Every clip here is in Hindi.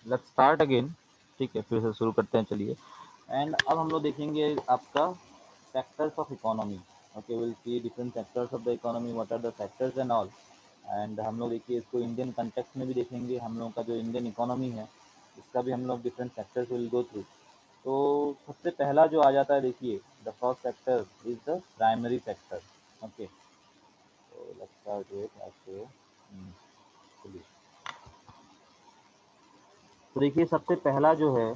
Let's start again. ठीक है, फिर से शुरू करते हैं, चलिए। एंड अब हम लोग देखेंगे आपका sectors of economy. Okay, will see different sectors of the economy, what are the sectors and all. And हम लोग देखिए इसको इंडियन कंटेक्स्ट में भी देखेंगे। हम लोगों का जो इंडियन इकोनॉमी है इसका भी हम लोग different sectors will go through. तो सबसे पहला जो आ जाता है, देखिए the first sector is the primary sector. Okay, तो लेट्स स्टार्ट विद आपसे। चलिए, तो देखिए सबसे पहला जो है,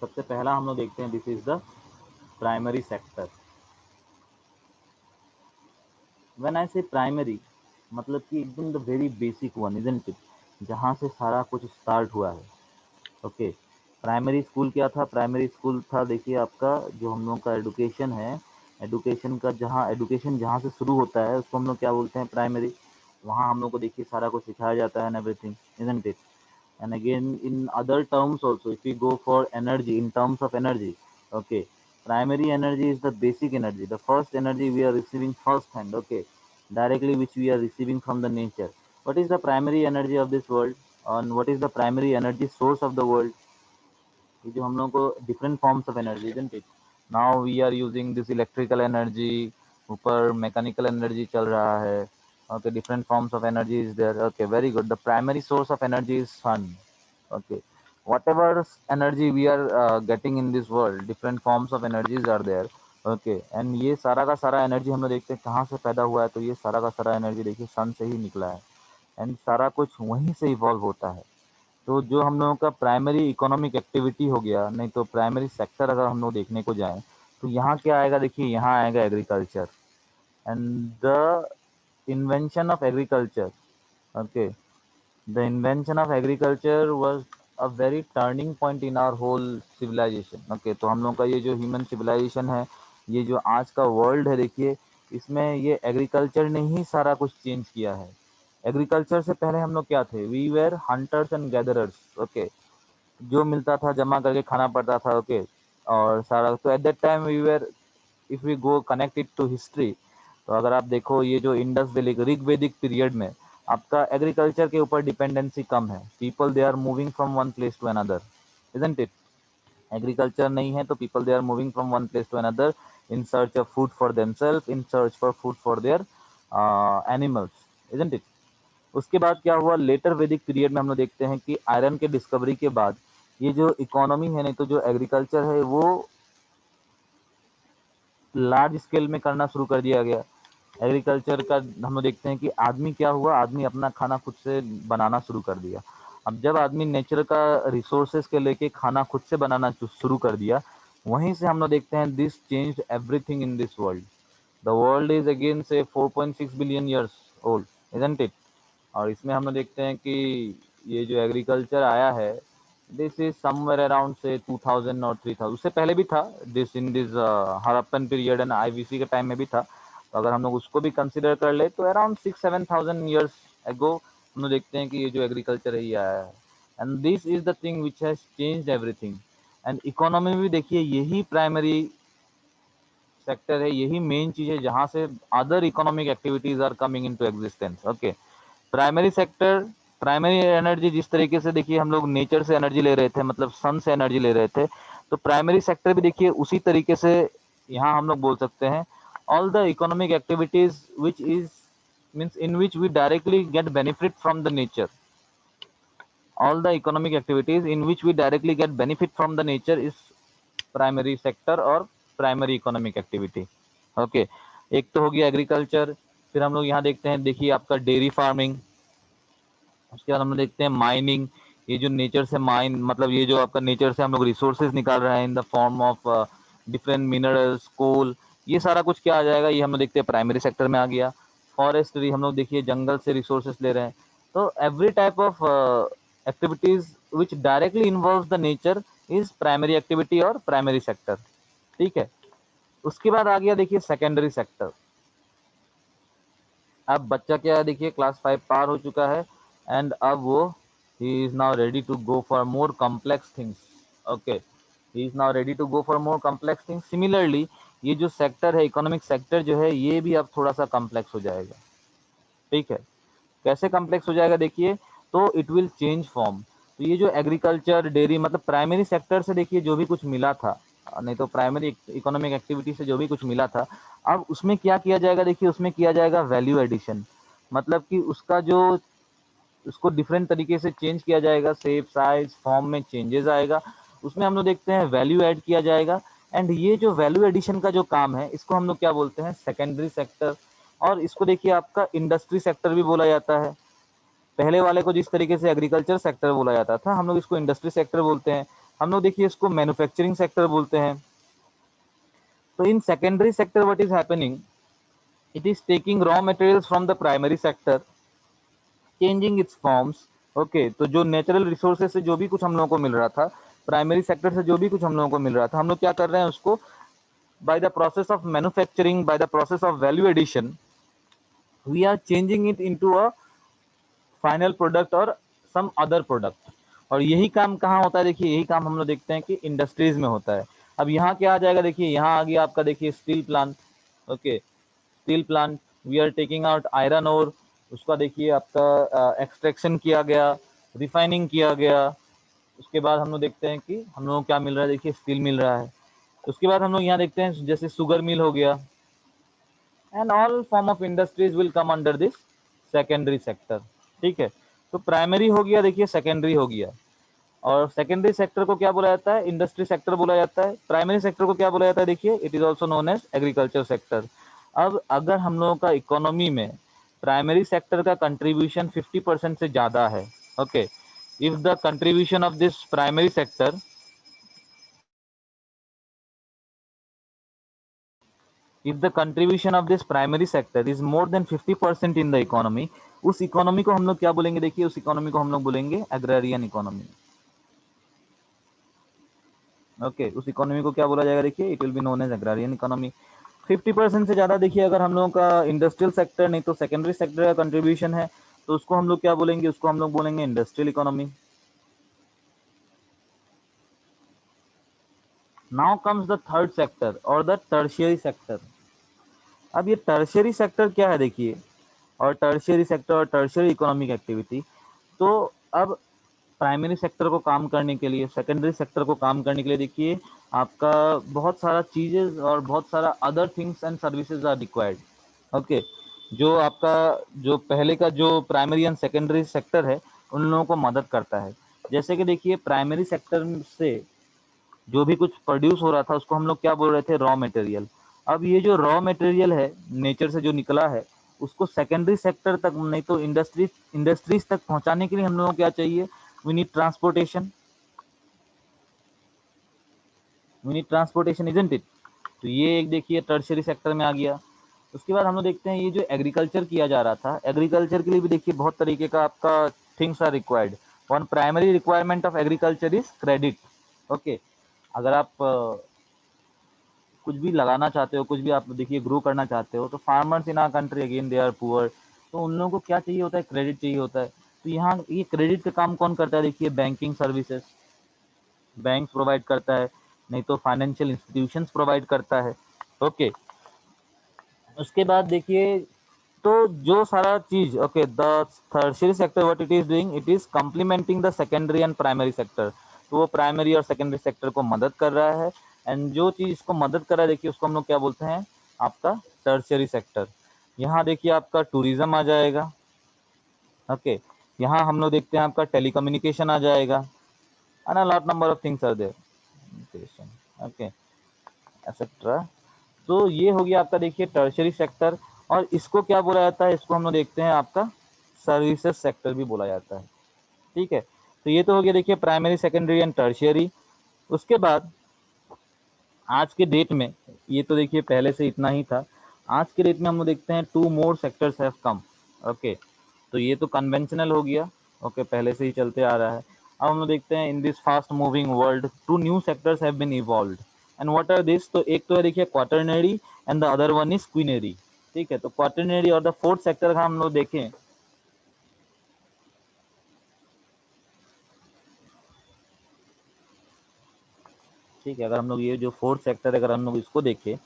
सबसे पहला हम लोग देखते हैं, this is the primary sector. When I से प्राइमरी, मतलब कि एकदम the very basic one, isn't it, जहाँ से सारा कुछ स्टार्ट हुआ है। ओके, प्राइमरी स्कूल क्या था? प्राइमरी स्कूल था, देखिए आपका जो हम लोग का एडुकेशन है, एडुकेशन का जहाँ एडुकेशन जहाँ से शुरू होता है उसको हम लोग क्या बोलते हैं? प्राइमरी। वहाँ हम लोग को देखिए सारा कुछ सिखाया जाता है and everything, isn't it. And again in other terms also, if we go for energy, in terms of energy, okay, primary energy is the basic energy, the first energy we are receiving first hand, okay, directly, which we are receiving from the nature. What is the primary energy of this world, and what is the primary energy source of the world? ये जो हम लोगों को different forms of energy, isn't it? Now we are using this electrical energy, ऊपर मैकेनिकल एनर्जी चल रहा है। Okay, different forms of energy is there. Okay, very good. The primary source of energy is sun. Okay, whatever energy we are getting in this world, different forms of energies are there. Okay, and ये सारा का सारा एनर्जी हम लोग देखते हैं कहाँ से पैदा हुआ है, तो ये सारा का सारा एनर्जी देखिए सन से ही निकला है। एंड सारा कुछ वहीं से इवॉल्व होता है। तो जो हम लोगों का प्राइमरी इकोनॉमिक एक्टिविटी हो गया, नहीं तो प्राइमरी सेक्टर अगर हम लोग देखने को जाएं, तो यहाँ क्या आएगा? देखिए यहाँ आएगा agriculture and the invention of agriculture. Okay, the invention of agriculture was a very turning point in our whole civilisation. Okay, तो हम लोग का ये जो ह्यूमन सिविलाइजेशन है, ये जो आज का वर्ल्ड है, देखिए इसमें ये एग्रीकल्चर ने ही सारा कुछ चेंज किया है। एग्रीकल्चर से पहले हम लोग क्या थे? We were hunters and gatherers. Okay, जो मिलता था जमा करके खाना पड़ता था। ओके, और सारा तो at that time we were, if we go connected to history, तो अगर आप देखो ये जो इंडस वैली ऋग्वेदिक पीरियड में आपका एग्रीकल्चर के ऊपर डिपेंडेंसी कम है। People they are moving from one place to another, isn't it? Agriculture नहीं है तो people they are moving from one place to another in search of food for themselves, in search for food for their animals, isn't it? उसके बाद क्या हुआ? लेटर वैदिक पीरियड में हम लोग देखते हैं कि आयरन के डिस्कवरी के बाद ये जो इकोनॉमी है, नहीं तो जो एग्रीकल्चर है, वो लार्ज स्केल में करना शुरू कर दिया गया। एग्रीकल्चर का हम लोग देखते हैं कि आदमी क्या हुआ? आदमी अपना खाना खुद से बनाना शुरू कर दिया। अब जब आदमी नेचर का रिसोर्सेज के लेके खाना खुद से बनाना शुरू कर दिया, वहीं से हम लोग देखते हैं this changed everything in this world. The world is again से 4.6 billion years old, isn't it? और इसमें हम लोग देखते हैं कि ये जो एग्रीकल्चर आया है, दिस इज समवेयर अराउंड से 2000 और 3000, उससे पहले भी था, this in this Harappan period and IVC के टाइम में भी था। तो अगर हम लोग उसको भी कंसिडर कर ले तो अराउंड 6-7,000 ईयर्स एगो हम लोग देखते हैं कि ये जो एग्रीकल्चर है ये आया है। And this is the thing which has changed everything. And economy भी देखिए यही प्राइमरी सेक्टर है, यही मेन चीज है जहां से other economic activities are coming into existence. Okay, primary sector, primary energy जिस तरीके से देखिए हम लोग नेचर से एनर्जी ले रहे थे, मतलब सन से एनर्जी ले रहे थे, तो प्राइमरी सेक्टर भी देखिए उसी तरीके से यहाँ हम लोग बोल सकते हैं। All the economic activities which is means in which we directly get benefit from the nature, all the economic activities in which we directly get benefit from the nature is primary sector और प्राइमरी इकोनॉमिक एक्टिविटी। ओके, एक तो हो गया एग्रीकल्चर, फिर हम लोग यहाँ देखते हैं, देखिए आपका डेयरी फार्मिंग, उसके बाद हम लोग देखते हैं माइनिंग। ये जो नेचर से माइन, मतलब ये जो आपका नेचर से हम लोग रिसोर्सेज निकाल रहे हैं in the form of different minerals, coal, ये सारा कुछ क्या आ जाएगा? ये हम लोग देखते हैं प्राइमरी सेक्टर में आ गया। फॉरेस्ट्री, हम लोग देखिए जंगल से रिसोर्सेज ले रहे हैं। तो every type of activities which directly involve the nature is primary activity और प्राइमरी सेक्टर। ठीक है, उसके बाद आ गया देखिए सेकेंडरी सेक्टर। अब बच्चा क्या है, देखिए क्लास 5 पार हो चुका है एंड अब वो he is now ready to go for more complex things. Okay, he is now ready to go for more complex things. Similarly ये जो सेक्टर है, इकोनॉमिक सेक्टर जो है, ये भी अब थोड़ा सा कॉम्प्लेक्स हो जाएगा। ठीक है, कैसे कॉम्प्लेक्स हो जाएगा? देखिए, तो इट विल चेंज फॉर्म। तो ये जो एग्रीकल्चर, डेयरी, मतलब प्राइमरी सेक्टर से देखिए जो भी कुछ मिला था, नहीं तो प्राइमरी इकोनॉमिक एक्टिविटी से जो भी कुछ मिला था, अब उसमें क्या किया जाएगा, देखिए उसमें किया जाएगा वैल्यू एडिशन। मतलब कि उसका जो, उसको डिफरेंट तरीके से चेंज किया जाएगा, शेप, साइज, फॉर्म में चेंजेस आएगा, उसमें हम लोग देखते हैं वैल्यू ऐड किया जाएगा। एंड ये जो वैल्यू एडिशन का जो काम है, इसको हम लोग क्या बोलते हैं, सेकेंडरी सेक्टर। और इसको देखिए आपका इंडस्ट्री सेक्टर भी बोला जाता है। पहले वाले को जिस तरीके से एग्रीकल्चर सेक्टर बोला जाता था, हम लोग इसको इंडस्ट्री सेक्टर बोलते हैं। हम लोग देखिए इसको मैन्युफैक्चरिंग सेक्टर बोलते हैं। तो in secondary sector what is happening, it is taking raw materials from the primary sector, changing it's forms. Okay, तो जो नेचुरल रिसोर्सेज से जो भी कुछ हम लोगों को मिल रहा था, प्राइमरी सेक्टर से जो भी कुछ हम लोगों को मिल रहा था, हम लोग क्या कर रहे हैं उसको, by the process of manufacturing, by the process of value addition, we are changing it into a final product और सम अदर प्रोडक्ट। और यही काम कहाँ होता है, देखिए यही काम हम लोग देखते हैं कि इंडस्ट्रीज में होता है। अब यहाँ क्या आ जाएगा, देखिए यहाँ आ गया आपका, देखिए steel plant. Okay, steel plant, we are taking out iron ore, उसका देखिए आपका एक्सट्रैक्शन किया गया, रिफाइनिंग किया गया। उसके बाद हम लोग देखते हैं कि हम लोगों को क्या मिल रहा है, देखिए स्टील मिल रहा है। उसके बाद हम लोग यहाँ देखते हैं जैसे शुगर मिल हो गया, and all form of industries will come under this secondary sector. ठीक है, तो प्राइमरी हो गया, देखिए सेकेंडरी हो गया। और सेकेंडरी सेक्टर को क्या बोला जाता है, इंडस्ट्री सेक्टर बोला जाता है। प्राइमरी सेक्टर को क्या बोला जाता है, देखिए it is also known as agriculture sector. अब अगर हम लोगों का इकोनॉमी में प्राइमरी सेक्टर का कंट्रीब्यूशन 50% से ज़्यादा है, okay, if the contribution of this primary sector, if the contribution of this primary sector is more than 50% in the economy, उस इकोनॉमी को हम लोग क्या बोलेंगे, देखिए उस इकोनॉमी को हम लोग बोलेंगे एग्रेरियन इकोनॉमी। ओके, उस इकोनॉमी को क्या बोला जाएगा, देखिए it will be known as agrarian economy. 50% से ज़्यादा देखिए अगर हम लोगों का इंडस्ट्रियल सेक्टर नहीं तो सेकेंडरी सेक्टर का कंट्रीब्यूशन है, तो उसको हम लोग क्या बोलेंगे, उसको हम लोग बोलेंगे industrial economy. Now comes the third sector और द टर्शियरी सेक्टर। अब ये टर्शियरी सेक्टर क्या है, देखिए, और टर्शियरी सेक्टर और टर्शियरी इकोनॉमिक एक्टिविटी, तो अब प्राइमरी सेक्टर को काम करने के लिए, सेकेंडरी सेक्टर को काम करने के लिए देखिए आपका बहुत सारा चीज़ें और बहुत सारा other things and services are required. Okay, जो आपका जो पहले का जो प्राइमरी एंड सेकेंडरी सेक्टर है, उन लोगों को मदद करता है। जैसे कि देखिए प्राइमरी सेक्टर से जो भी कुछ प्रोड्यूस हो रहा था, उसको हम लोग क्या बोल रहे थे, रॉ मटेरियल। अब ये जो रॉ मटेरियल है नेचर से जो निकला है, उसको सेकेंडरी सेक्टर तक नहीं तो इंडस्ट्रीज तक पहुंचाने के लिए हम लोगों को क्या चाहिए, we need transportation, we need transportation, isn't it. तो ये एक देखिए टर्शियरी सेक्टर में आ गया। उसके बाद हम लोग देखते हैं ये जो एग्रीकल्चर किया जा रहा था, एग्रीकल्चर के लिए भी देखिए बहुत तरीके का आपका things are required. One primary requirement of agriculture is credit. Okay, अगर आप कुछ भी लगाना चाहते हो, कुछ भी आप देखिए ग्रो करना चाहते हो, तो farmers in our country again they are poor, तो उन लोगों को क्या चाहिए होता है, क्रेडिट चाहिए होता है। तो यहाँ ये क्रेडिट का काम कौन करता है, देखिए बैंकिंग सर्विसेज, बैंक प्रोवाइड करता है, नहीं तो फाइनेंशियल इंस्टीट्यूशंस प्रोवाइड करता है। ओके, उसके बाद देखिए तो जो सारा चीज, okay, the tertiary sector what it is doing, it is complementing the secondary and primary sector. तो वो प्राइमरी और सेकेंडरी सेक्टर को मदद कर रहा है। एंड जो चीज इसको मदद कर रहा है, देखिए उसको हम लोग क्या बोलते हैं, आपका टर्शियरी सेक्टर। यहाँ देखिए आपका टूरिज्म आ जाएगा। ओके, यहाँ हम लोग देखते हैं आपका टेलीकम्युनिकेशन आ जाएगा, and a lot number of things are there. Okay, etcetera. तो ये हो गया आपका देखिए टर्शियरी सेक्टर। और इसको क्या बोला जाता है, इसको हम लोग देखते हैं आपका सर्विसेज सेक्टर भी बोला जाता है। ठीक है, तो ये तो हो गया देखिए प्राइमरी, सेकेंडरी एंड टर्शियरी। उसके बाद आज के डेट में, ये तो देखिए पहले से इतना ही था, आज के डेट में हम लोग देखते हैं two more sectors have come. Okay, तो ये तो कन्वेंशनल हो गया, ओके, पहले से ही चलते आ रहा है। अब हम लोग देखते हैं in this fast moving world two new sectors have been evolved, and what are this, तो एक तो है देखिए quaternary and the other one is quinary. ठीक है, तो क्वाटरनरी और द फोर्थ सेक्टर का हम लोग देखें, ठीक है, अगर हम लोग ये जो फोर्थ सेक्टर है अगर हम लोग इसको देखें,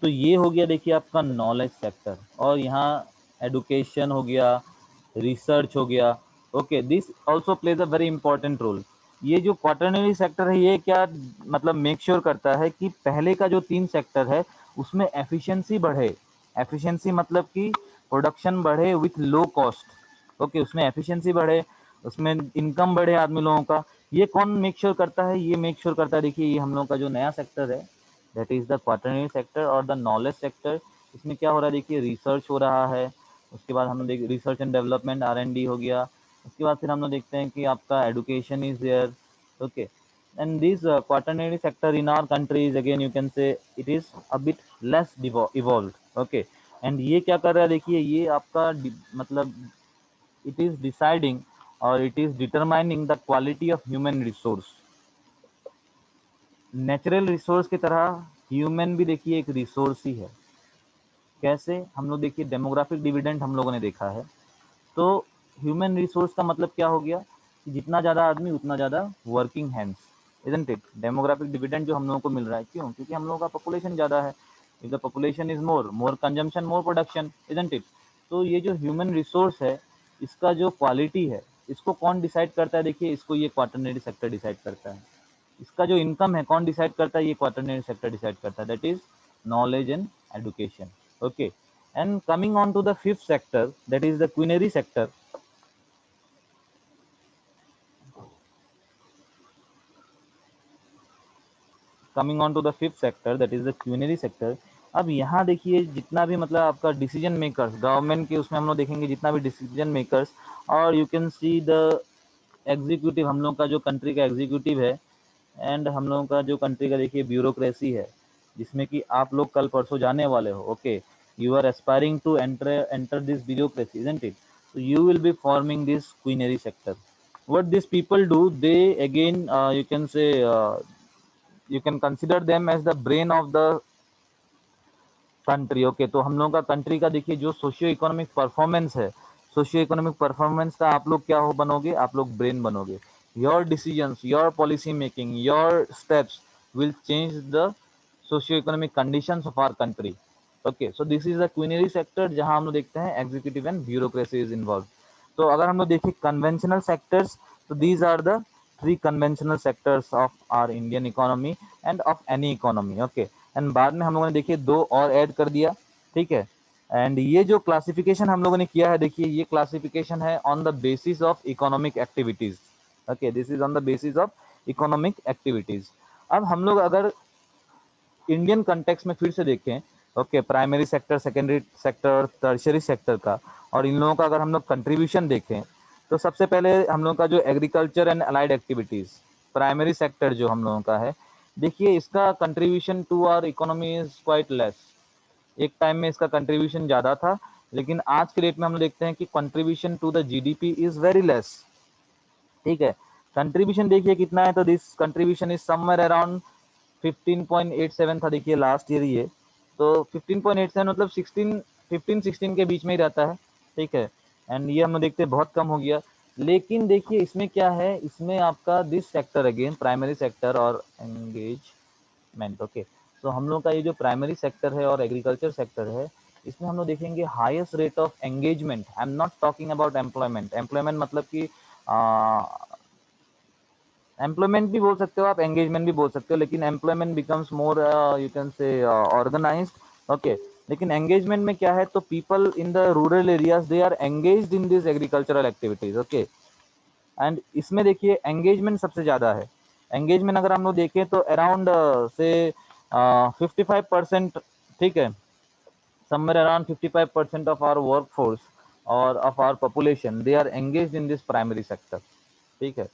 तो ये हो गया देखिए आपका नॉलेज सेक्टर, और यहाँ एडुकेशन हो गया, रिसर्च हो गया। Okay, this also plays a very important role. ये जो क्वाटरनरी सेक्टर है ये क्या मतलब मेक श्योर करता है कि पहले का जो 3 सेक्टर है उसमें एफिशिएंसी बढ़े। एफिशिएंसी मतलब कि प्रोडक्शन बढ़े विथ लो कॉस्ट। ओके, उसमें एफिशिएंसी बढ़े, उसमें इनकम बढ़े आदमी लोगों का। ये कौन मेक श्योर करता है? ये मेक श्योर करता है, देखिए ये हम लोगों का जो नया सेक्टर है that is the quaternary sector और द नॉलेज सेक्टर। इसमें क्या हो रहा है देखिए, रिसर्च हो रहा है। उसके बाद हम लोग देख रिसर्च एंड डेवलपमेंट R&D हो गया। उसके बाद फिर हम लोग देखते हैं कि आपका education is there. Okay, and this quaternary sector in our country is again you can say it is a bit less evolved। okay, and ये क्या कर रहा है देखिए, ये आपका मतलब it is deciding or it is determining the quality of human resource। Natural resource की तरह ह्यूमन भी देखिए एक रिसोर्स ही है। कैसे? हम लोग देखिए डेमोग्राफिक डिविडेंड हम लोगों ने देखा है। तो ह्यूमन रिसोर्स का मतलब क्या हो गया कि जितना ज़्यादा आदमी उतना ज़्यादा working hands, isn't it? Demographic dividend जो हम लोगों को मिल रहा है, क्यों? क्योंकि हम लोगों का पॉपुलेशन ज़्यादा है। If the population is more, more consumption more production, isn't it? तो ये जो ह्यूमन रिसोर्स है इसका जो क्वालिटी है इसको कौन डिसाइड करता है? देखिए इसको ये क्वाटरनरी सेक्टर डिसाइड करता है। इसका जो इनकम है कौन डिसाइड करता है? ये क्वाटरनरी सेक्टर डिसाइड करता है, that is knowledge and education. Okay, and coming on to the fifth sector, that is the quinary sector। Coming on to the fifth sector that is the quinary sector. अब यहाँ देखिए जितना भी मतलब आपका डिसीजन मेकर्स गवर्नमेंट के उसमें हम लोग देखेंगे जितना भी डिसीजन मेकर्स, और you can see the executive, हम लोग का जो कंट्री का एग्जीक्यूटिव है एंड हम लोगों का जो कंट्री का देखिए ब्यूरोक्रेसी है, जिसमें कि आप लोग कल परसों जाने वाले हो। Okay, you are aspiring to enter this bureaucracy, isn't it? So you will be forming this quinary sector। What these people do, they again you can say you can consider them as the brain of the country. Okay, तो हम लोगों का कंट्री का देखिए जो सोशियो इकोनॉमिक परफॉर्मेंस है, सोशियो इकोनॉमिक परफॉर्मेंस का आप लोग क्या हो बनोगे? आप लोग ब्रेन बनोगे। Your decisions, your policy making, your steps will change the socio economic conditions of our country. Okay, so this is the quinary sector जहां हम लोग देखते हैं executive and bureaucracy is involve. तो अगर हम लोग देखें कन्वेंशनल सेक्टर्स, तो these are the three conventional sectors of our Indian economy and of any economy. Okay, and बाद में हम लोगों ने देखिए दो और ऐड कर दिया, ठीक है। एंड ये जो क्लासिफिकेशन हम लोगों ने किया है देखिए, ये क्लासिफिकेशन है on the basis of economic activities. Okay, this is on the basis of economic activities. अब हम लोग अगर इंडियन कंटेक्स में फिर से देखें, okay, primary sector, secondary sector, tertiary sector का, और इन लोगों का अगर हम लोग कंट्रीब्यूशन देखें, तो सबसे पहले हम लोग का जो agriculture and allied activities, primary sector जो हम लोगों का है, देखिए इसका contribution to our economy is quite less. एक टाइम में इसका कंट्रीब्यूशन ज़्यादा था, लेकिन आज के डेट में हम लोग देखते हैं कि contribution to the GDP is very less. ठीक है, कंट्रीब्यूशन देखिए कितना है, तो this contribution is somewhere around 15.87 था देखिए लास्ट ईयर ये। तो 15.87 मतलब 15-16 के बीच में ही रहता है, ठीक है। एंड ये हम लोग देखते हैं बहुत कम हो गया। लेकिन देखिए इसमें क्या है, इसमें आपका this sector again primary sector और एंगेजमेंट। ओके, तो हम लोग का ये जो प्राइमरी सेक्टर है और एग्रीकल्चर सेक्टर है, इसमें हम लोग देखेंगे highest rate of engagement. I am not talking about employment. Employment मतलब कि एम्प्लॉयमेंट भी बोल सकते हो आप, एंगेजमेंट भी बोल सकते हो, लेकिन employment becomes more you can say organised. Okay, लेकिन एंगेजमेंट में क्या है, तो people in the rural areas they are engaged in this agricultural activities. Okay, and इसमें देखिए एंगेजमेंट सबसे ज़्यादा है। एंगेजमेंट अगर हम लोग देखें तो अराउंड से 55%, ठीक है, somewhere around 55% of our workforce or of our population they are engaged in this primary sector। ठीक है,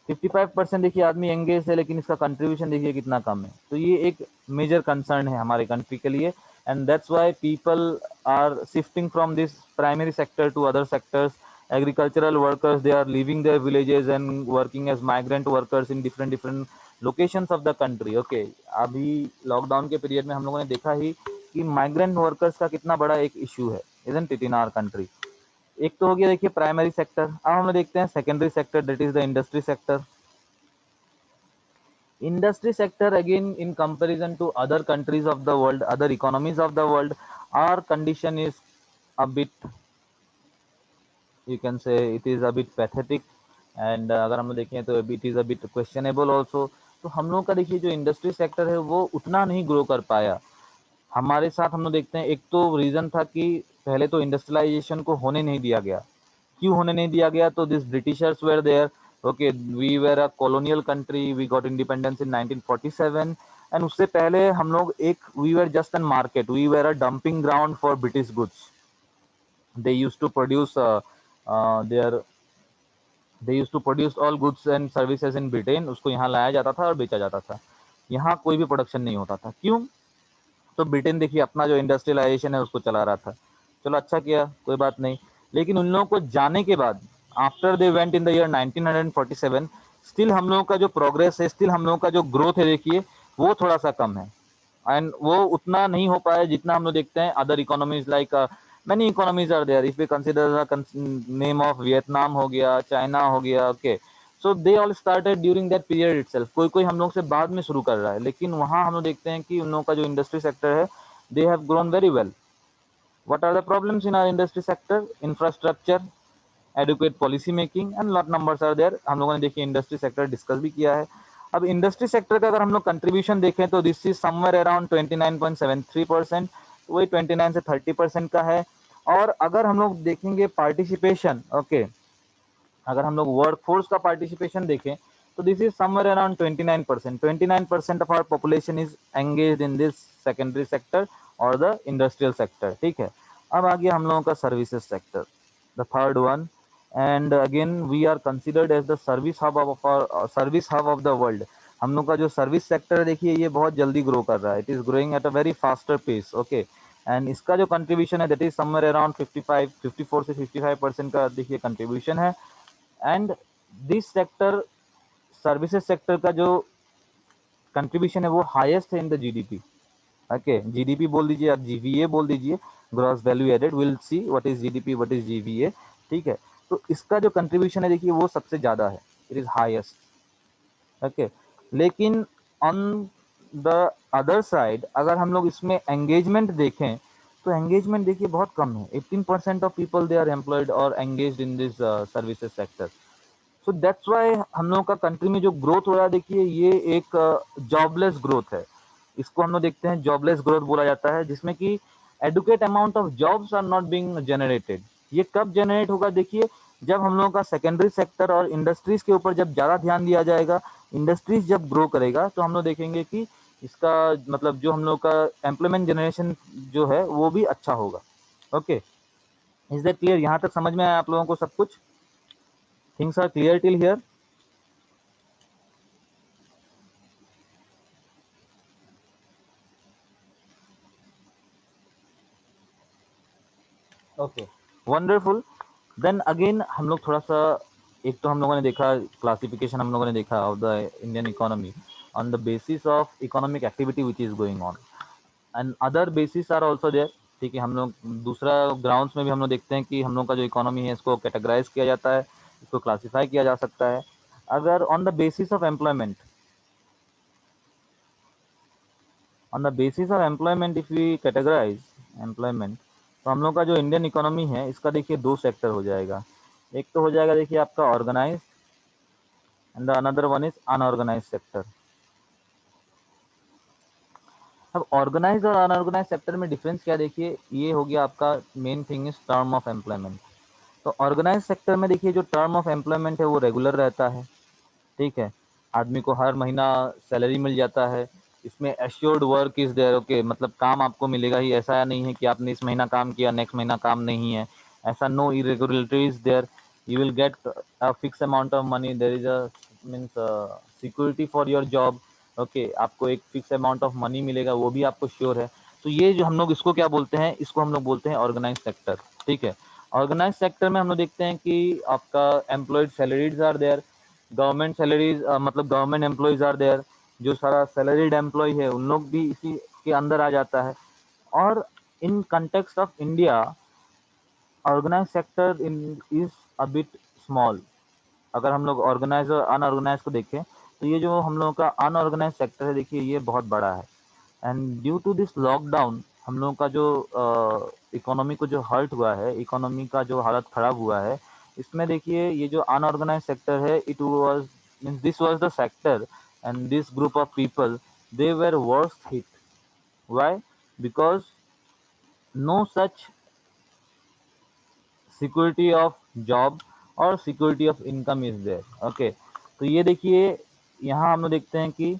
55% देखिए आदमी एंगेज है, लेकिन इसका कंट्रीब्यूशन देखिए कितना कम है। तो ये एक मेजर कंसर्न है हमारे कंट्री के लिए, and that's why people are shifting from this primary sector to other sectors. Agricultural workers they are living their villages and working as migrant workers in different different locations of the country. Okay, अभी लॉकडाउन के पीरियड में हम लोगों ने देखा ही कि माइग्रेंट वर्कर्स का कितना बड़ा एक इशू है, isn't it, in our country. एक तो हो गया देखिए प्राइमरी सेक्टर। अब हम लोग देखते हैं secondary sector, that is the industry sector. Industry sector again in comparison to other countries of the world, other economies of the world, our condition is a bit you can से it is a bit pathetic, and अगर हम लोग देखें तो it is a bit questionable also. तो हम लोग का देखिए जो इंडस्ट्री सेक्टर है वो उतना नहीं ग्रो कर पाया। हमारे साथ हम लोग देखते हैं, एक तो रीज़न था कि पहले तो इंडस्ट्रियलाइजेशन को होने नहीं दिया गया। क्यों होने नहीं दिया गया? तो this Britishers were there, okay, we were a colonial country, we got independence in 1947, and उससे पहले हम लोग एक we were just an market, we were a dumping ground for British goods. They used to produce their they used to produce all goods and services in Britain, उसको यहाँ लाया जाता था और बेचा जाता था। यहाँ कोई भी प्रोडक्शन नहीं होता था। क्यों? तो ब्रिटेन देखिए अपना जो इंडस्ट्रियलाइजेशन है उसको चला रहा था। चलो अच्छा किया, कोई बात नहीं। लेकिन उन लोगों को जाने के बाद, after they went in the year 1947, still हम लोगों का जो प्रोग्रेस है, स्टिल हम लोगों का जो ग्रोथ है देखिए, वो थोड़ा सा कम है। एंड वो उतना नहीं हो पाया जितना हम लोग देखते हैं other economies, like many economies are there, if we consider name of Vietnam हो गया, चाइना हो गया, okay. So they all started during that period itself. कोई कोई हम लोग से बाद में शुरू कर रहा है, लेकिन वहाँ हम लोग देखते हैं कि उन लोगों का जो इंडस्ट्री सेक्टर है, they have grown very well. What are the problems in our industry sector? Infrastructure, adequate policy making, and lot numbers are there. हम लोगों ने देखिए इंडस्ट्री सेक्टर डिस्कस भी किया है। अब इंडस्ट्री सेक्टर का अगर हम लोग कंट्रीब्यूशन देखें तो दिस इज समवेयर अराउंड 29.73%, वही 29 से 30% का है। और अगर हम लोग देखेंगे पार्टिसिपेशन, ओके, अगर हम लोग वर्क फोर्स का पार्टिसिपेशन देखें तो this is somewhere around 29%। 29% of our population is engage in this secondary sector और द इंडस्ट्रियल सेक्टर, ठीक है। अब आ गया हम लोगों का services sector, the third one, and again we are considered as the service hub of the world. हम लोग का जो सर्विस सेक्टर है देखिए ये बहुत जल्दी ग्रो कर रहा है, it is growing at a very faster pace, okay. And इसका जो कंट्रीब्यूशन है दैट इज समवेयर अराउंड 54 से 55% का देखिए कंट्रीब्यूशन है। And this sector, services sector का जो कंट्रीब्यूशन है वो हाईएस्ट है in the GDP, okay. GDP बोल दीजिए, आप जीवीए बोल दीजिए, gross value added, will see what is GDP, what is GVA, ठीक है। तो इसका जो कंट्रीब्यूशन है देखिए वो सबसे ज़्यादा है, इट इज़ हाईएस्ट, ओके। लेकिन ऑन द अदर साइड अगर हम लोग इसमें एंगेजमेंट देखें तो एंगेजमेंट देखिए बहुत कम है। 18% of people they are employed और engaged in this services sector. So that's why हम लोगों का कंट्री में जो ग्रोथ हो रहा है देखिए ये एक जॉबलेस ग्रोथ है। इसको हम लोग देखते हैं जॉबलेस ग्रोथ बोला जाता है, जिसमें कि adequate amount of jobs are not being generated. ये कब जनरेट होगा देखिए, जब हम लोगों का सेकेंडरी सेक्टर और इंडस्ट्रीज के ऊपर जब ज़्यादा ध्यान दिया जाएगा, इंडस्ट्रीज जब ग्रो करेगा तो हम लोग देखेंगे कि इसका मतलब जो हम लोग का एम्प्लॉयमेंट जनरेशन जो है वो भी अच्छा होगा, ओके। Is that clear? यहाँ तक समझ में आया आप लोगों को सब कुछ? Things are clear till here? Okay, wonderful. Then again हम लोग थोड़ा सा, एक तो हम लोगों ने देखा क्लासिफिकेशन, हम लोगों ने देखा of the Indian economy on the basis of economic activity which is going on, and other basis are also there, ठीक है। हम लोग दूसरा ग्राउंड्स में भी हम लोग देखते हैं कि हम लोग का जो इकोनॉमी है इसको कैटेगराइज किया जाता है, इसको क्लासीफाई किया जा सकता है। अगर on the basis of employment, on the basis of employment if we categorise employment, तो हम लोग का जो इंडियन इकोनॉमी है इसका देखिए दो सेक्टर हो जाएगा। एक तो हो जाएगा देखिए आपका organise, and the another one is unorganise sector. अब ऑर्गेनाइज और अनऑर्गेनाइज सेक्टर में डिफरेंस क्या देखिए, ये हो गया आपका main thing is term of employment. तो ऑर्गेनाइज सेक्टर में देखिए जो टर्म ऑफ एम्प्लॉयमेंट है वो रेगुलर रहता है, ठीक है। आदमी को हर महीना सैलरी मिल जाता है। इसमें assured work is there, okay, मतलब काम आपको मिलेगा ही, ऐसा नहीं है कि आपने इस महीना काम किया नेक्स्ट महीना काम नहीं है, ऐसा no irregularity is there. You will get a fix amount of money, there is a means security for your job, okay. आपको एक फिक्स अमाउंट ऑफ मनी मिलेगा, वो भी आपको श्योर है। तो ये जो हम लोग इसको क्या बोलते हैं, इसको हम लोग बोलते हैं ऑर्गेनाइज सेक्टर, ठीक है। ऑर्गेनाइज सेक्टर में हम लोग देखते हैं कि आपका employed salaries are there, government salaries मतलब गवर्नमेंट एम्प्लॉयज आर देयर, जो सारा सैलरीड एम्प्लॉय है उन लोग भी इसी के अंदर आ जाता है। और in context of India organise sector in is a bit small. अगर हम लोग ऑर्गेनाइज और अनऑर्गेनाइज को देखें तो ये जो हम लोगों का अनऑर्गेनाइज सेक्टर है देखिए ये बहुत बड़ा है। And due to this lockdown हम लोगों का जो इकोनॉमी को जो हर्ट हुआ है, इकोनॉमी का जो हालत ख़राब हुआ है, इसमें देखिए ये जो अनऑर्गेनाइज सेक्टर है, it was means this was the sector and this group of people they were worst hit. Why? Because no such security of job और security of income is there. Okay, तो ये देखिए यहाँ हम लोग देखते हैं कि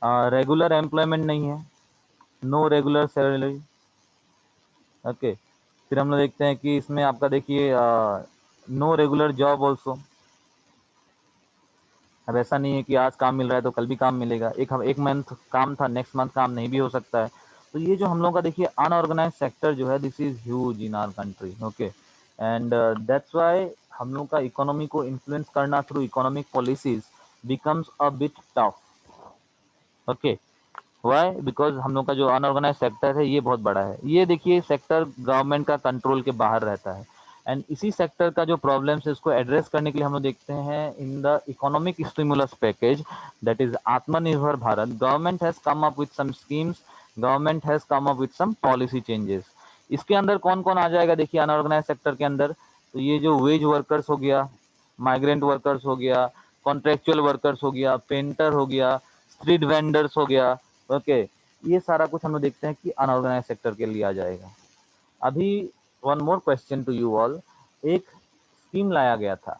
रेगुलर एम्प्लॉयमेंट नहीं है, नो रेगुलर सैलरी. ओके, फिर हम लोग देखते हैं कि इसमें आपका देखिए नो रेगुलर जॉब ऑल्सो. अब ऐसा नहीं है कि आज काम मिल रहा है तो कल भी काम मिलेगा, एक मंथ काम था, नेक्स्ट मंथ काम नहीं भी हो सकता है. तो ये जो हम लोग का देखिए अनऑर्गेनाइज सेक्टर जो है, this is huge in our country. Okay, and that's why हम लोग का इकोनॉमी को इन्फ्लुएंस करना through economic policies becomes a bit tough. Okay, why? Because हम लोग का जो अनऑर्गेनाइज सेक्टर है ये बहुत बड़ा है. ये देखिए सेक्टर गवर्नमेंट का कंट्रोल के बाहर रहता है, एंड इसी सेक्टर का जो प्रॉब्लम्स है उसको एड्रेस करने के लिए हम लोग देखते हैं in the economic stimulus package, that is Atmanirbhar Bharat. Government has come up with some schemes, government has come up with some policy changes. इसके अंदर कौन कौन आ जाएगा देखिए अनऑर्गेनाइज सेक्टर के अंदर? तो ये जो वेज वर्कर्स हो गया, माइग्रेंट वर्कर्स हो गया, कॉन्ट्रेक्चुअल वर्कर्स हो गया, पेंटर हो गया, स्ट्रीट वेंडर्स हो गया. ओके, ये सारा कुछ हम लोग देखते हैं कि अनऑर्गेनाइज सेक्टर के लिए आ जाएगा. अभी one more question to you all. एक स्कीम लाया गया था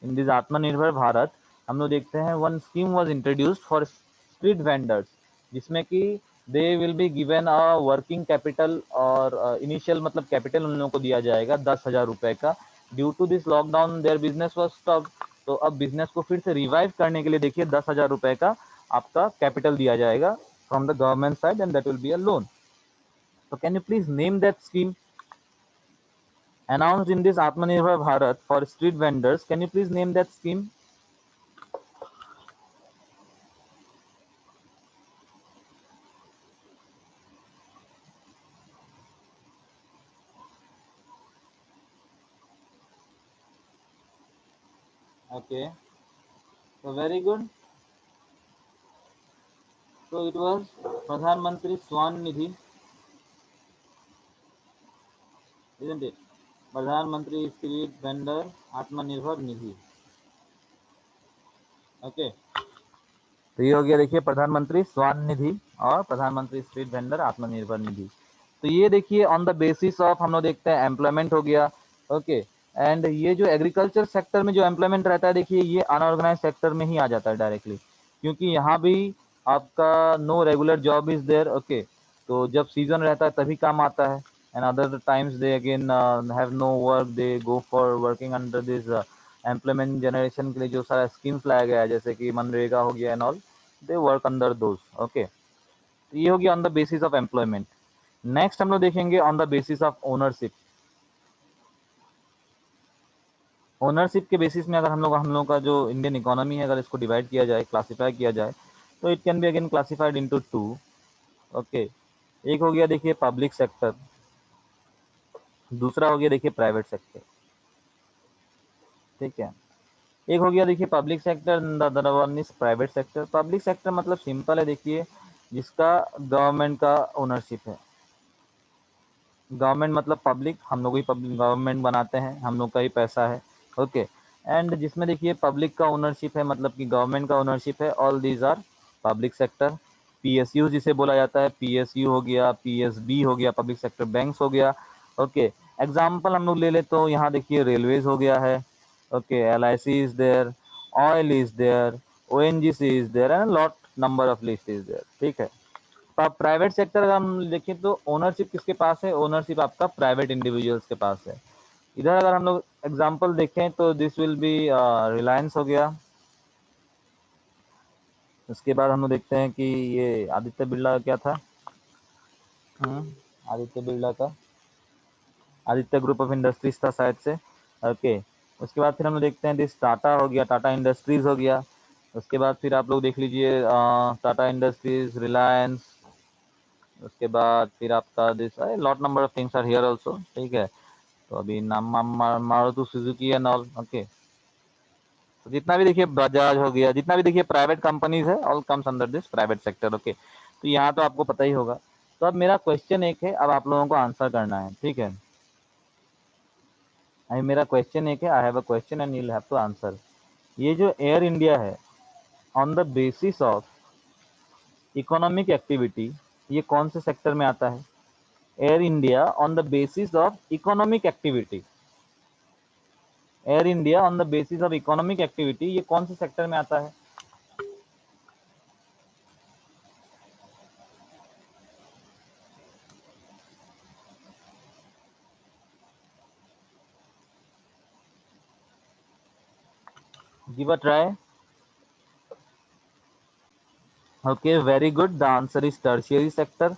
इन दिस आत्मनिर्भर भारत. हम लोग देखते हैं one scheme was introduced for street vendors, जिसमें कि they will be given a working capital, और इनिशियल मतलब कैपिटल उन लोगों को दिया जाएगा 10,000 रुपए का. Due to this lockdown their business was stop. तो अब बिजनेस को फिर से रिवाइव करने के लिए देखिए 10,000 रुपए का आपका कैपिटल दिया जाएगा from the government side, and that will be a loan. So can you please name that scheme announced in this Atmanirbhar Bharat for street vendors? Can you please name that scheme? Okay, so very good. So it was Pradhan Mantri Swan Nidhi, isn't it? Pradhan Mantri Street Vendor Atmanirbhar Nidhi. Okay, तो ये हो गया देखिए प्रधानमंत्री स्वान निधि और प्रधानमंत्री स्ट्रीट वेंडर आत्मनिर्भर निधि. तो ये देखिए ऑन द बेसिस ऑफ हम लोग देखते हैं एम्प्लॉयमेंट हो गया. ओके, एंड ये जो एग्रीकल्चर सेक्टर में जो एम्प्लॉयमेंट रहता है देखिए ये अनऑर्गेनाइज सेक्टर में ही आ जाता है डायरेक्टली, क्योंकि यहाँ भी आपका no regular job is there. Okay, तो जब सीजन रहता है तभी काम आता है, and other times they again have no work, they go for working under this employment generation के लिए जो सारा स्कीम्स लाया गया है जैसे कि मनरेगा हो गया and all, they work under those. Okay, तो ये हो गया on the basis of employment. Next हम लोग देखेंगे on the basis of ownership. Ownership के बेसिस में अगर हम लोग का जो इंडियन इकोनॉमी है अगर इसको डिवाइड किया जाए, क्लासिफाई किया जाए, तो it can be again classified into two. Okay, एक हो गया देखिए पब्लिक सेक्टर, दूसरा हो गया देखिए प्राइवेट सेक्टर. ठीक है, एक हो गया देखिए public sector, the one is private sector. Public sector मतलब सिंपल है देखिए, जिसका गवर्नमेंट का ओनरशिप है. गवर्नमेंट मतलब पब्लिक, हम लोग ही पब्लिक गवर्नमेंट बनाते हैं, हम लोग का ही पैसा है. ओके, एंड जिसमें देखिए पब्लिक का ओनरशिप है मतलब कि गवर्नमेंट का ओनरशिप है, all these are public sector. PSU जिसे बोला जाता है, पीएसयू हो गया, पीएसबी हो गया, पब्लिक सेक्टर बैंक्स हो गया. ओके, एग्जाम्पल हम लोग ले ले तो यहाँ देखिए रेलवेज हो गया है. Okay, LIC is there, oil is there, ONGC is there, and lot number of list is there. ठीक है, तो आप प्राइवेट सेक्टर अगर हम देखें तो ओनरशिप किसके पास है? ओनरशिप आपका प्राइवेट इंडिविजुअल्स के पास है. इधर अगर हम लोग एग्जांपल देखें तो दिस विल बी रिलायंस हो गया. उसके बाद हम लोग देखते हैं कि ये आदित्य बिरला का क्या था? आदित्य बिरला का आदित्य ग्रुप ऑफ इंडस्ट्रीज था शायद से. ओके, उसके बाद फिर हम लोग देखते हैं दिस टाटा हो गया, टाटा इंडस्ट्रीज हो गया. उसके बाद फिर आप लोग देख लीजिए टाटा इंडस्ट्रीज, रिलायंस. उसके बाद फिर आपका this lot number of things are here also. ठीक है, तो अभी नाम Maruti Suzuki and all. Okay, तो जितना भी देखिए बजाज हो गया, जितना भी देखिए प्राइवेट कंपनीज है, all comes under this private sector. Okay, तो यहाँ तो आपको पता ही होगा. तो अब मेरा क्वेश्चन एक है, अब आप लोगों को आंसर करना है. ठीक है, अभी मेरा क्वेश्चन एक है, I have a question and you have to answer. ये जो एयर इंडिया है, on the basis of economic activity, ये कौन से सेक्टर में आता है? Air India on the basis of economic activity, air India on the basis of economic activity, ये कौन से सेक्टर में आता है? Give a try. Okay, very good, the answer is tertiary sector.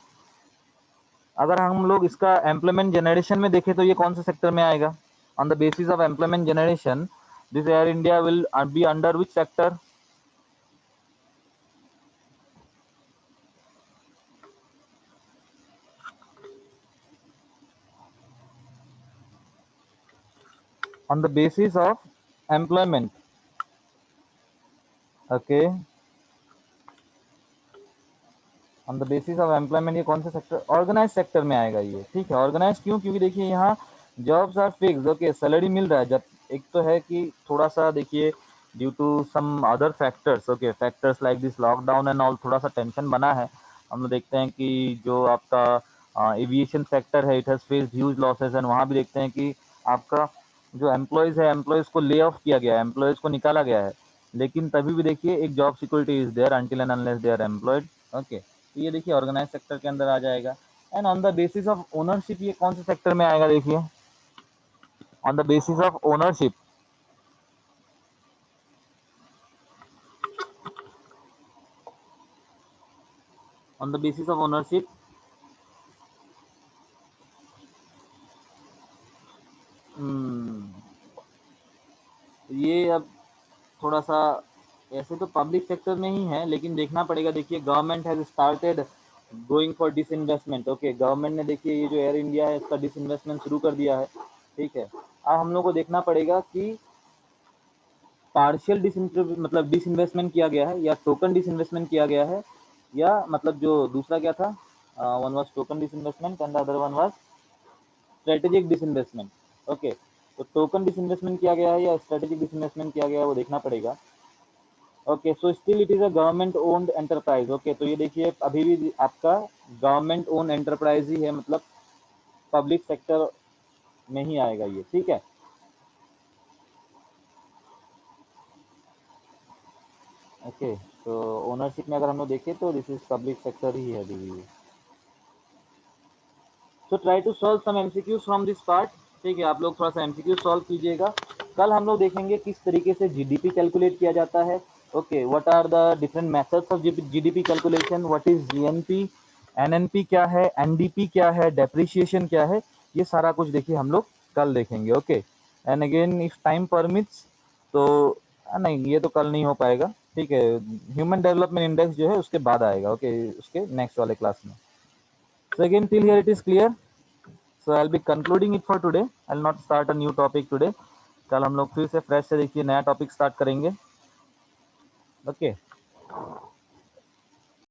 अगर हम लोग इसका एम्प्लॉयमेंट जनरेशन में देखें तो ये कौन से सेक्टर में आएगा? On the basis of employment generation, this air India will be under which sector? On the basis of employment, okay, on the basis of employment, ये कौन सा सेक्टर? ऑर्गेनाइज सेक्टर में आएगा ये, ठीक है। ऑर्गेनाइज क्यों? क्योंकि देखिए यहाँ jobs are fix, okay, salary मिल रहा है। जब एक तो है कि थोड़ा सा देखिए due to some other factors, okay, factors like this lockdown and all, थोड़ा सा टेंशन बना है। हम लोग देखते हैं कि जो आपका एविएशन सेक्टर है, it has faced huge losses, and वहाँ भी देखते हैं कि आपका जो एम्प्लॉयज़ है, एम्प्लॉयज़ को ले ऑफ किया गया है, एम्प्लॉयज़ को निकाला गया है। लेकिन तभी भी देखिए एक job security is there until and unless they are employed, okay. तो ये देखिए ऑर्गेनाइज सेक्टर के अंदर आ जाएगा। And on the basis of ownership, ये कौन से सेक्टर में आएगा? देखिए on the basis of ownership, on the basis of ownership, ये अब थोड़ा सा ऐसे तो पब्लिक सेक्टर में ही है, लेकिन देखना पड़ेगा। देखिए government has started going for disinvestment, okay, government ने देखिए ये जो एयर इंडिया है इसका डिसइन्वेस्टमेंट शुरू कर दिया है, ठीक है। अब हम लोग को देखना पड़ेगा कि पार्शियल मतलब डिसइन्वेस्टमेंट किया गया है, या टोकन डिसइन्वेस्टमेंट किया गया है, या मतलब जो दूसरा क्या था, one was token disinvestment and the other one was strategic disinvestment, okay. तो टोकन डिसइन्वेस्टमेंट किया गया है या स्ट्रेटेजिक डिसइन्वेस्टमेंट किया गया है, वो देखना पड़ेगा। Okay, so still it is a government owned enterprise, okay. तो ये देखिए अभी भी आपका गवर्नमेंट ओन एंटरप्राइज ही है, मतलब पब्लिक सेक्टर में ही आएगा ये, ठीक है। ओके, तो ओनरशिप में अगर हम लोग देखें तो दिस इज पब्लिक सेक्टर ही है अभी। So try to solve some MCQs from this part, ठीक है। आप लोग थोड़ा सा एमसीक्यू सॉल्व कीजिएगा। कल हम लोग देखेंगे किस तरीके से जीडीपी कैलकुलेट किया जाता है, ओके। What are the different methods of GDP calculation, what is GNP, NNP क्या है, एनडीपी क्या है, डेप्रिसिएशन क्या है, ये सारा कुछ देखिए हम लोग कल देखेंगे, okay. And again if time permits तो नहीं, ये तो कल नहीं हो पाएगा, ठीक है। ह्यूमन डेवलपमेंट इंडेक्स जो है उसके बाद आएगा, ओके, उसके नेक्स्ट वाले क्लास में। So again, till here it is clear. So I'll be concluding it for today. I'll not start a new topic today. कल हम लोग फिर से फ्रेश से देखिए नया टॉपिक स्टार्ट करेंगे, ओके।